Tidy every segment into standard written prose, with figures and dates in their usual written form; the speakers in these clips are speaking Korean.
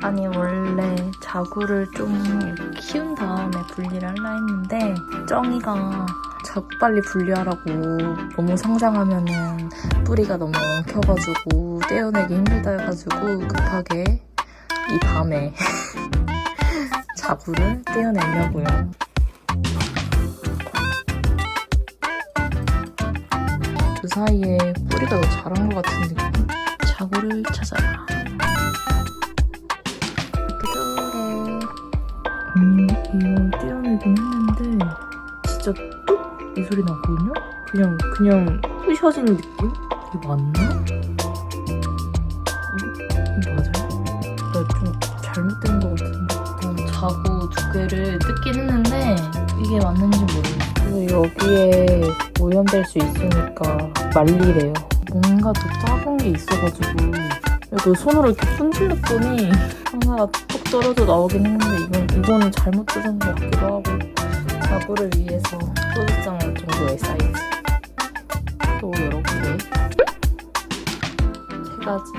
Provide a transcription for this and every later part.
아니 원래 자구를 좀 키운 다음에 분리를 하려 했는데 쩡이가 자꾸 빨리 분리하라고 너무 성장하면은 뿌리가 너무 엉켜가지고 떼어내기 힘들다 해가지고 급하게 이 밤에 자구를 떼어내려고요. 그 사이에 뿌리가 더 자란 것 같은 느낌? 자구를 찾아라. 이거 떼어내긴 했는데 진짜 뚝! 이 소리 나거든요? 그냥 부셔지는 느낌? 이게 맞나? 이거 맞아요? 나 좀 잘못된 것 같은데. 자구 두 개를 뜯긴 했는데 이게 맞는지 모르겠어요. 그래서 여기에 오염될 수 있으니까 말리래요. 뭔가 더 작은 게 있어가지고 이거 손으로 이렇게 손질렀더니 하나가 톡 떨어져 나오긴 했는데 이거는 잘못 뜯은 것 같기도 하고 자구를 위해서 소주잔 정도의 사이즈 또 여러 개 세 가지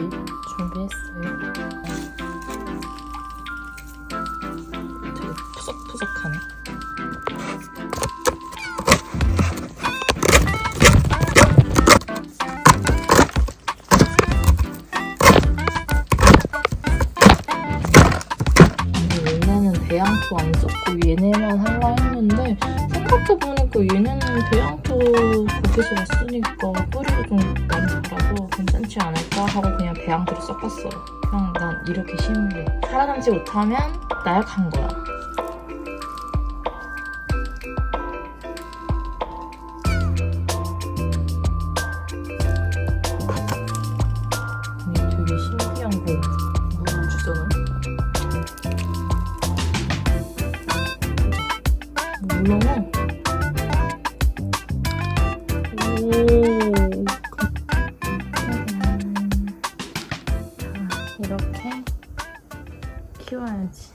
준비했어요. 되게 푸석푸석하네. 배양토 안 썼고 얘네만 하려 했는데 생각해보니까 얘네는 배양토 거기서 왔으니까 뿌리가 좀 많이 자라서 괜찮지 않을까 하고 그냥 배양토를 섞었어요. 그냥 난 이렇게 심을래. 살아남지 못하면 나약한 거야. 되게 신기한 거 물을 주잖아. 올라와. 오. 자, 이렇게 키워야지.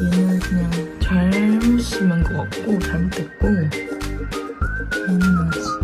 얘는 그냥 잘못 심은 것 같고 잘못됐고 얘는 아직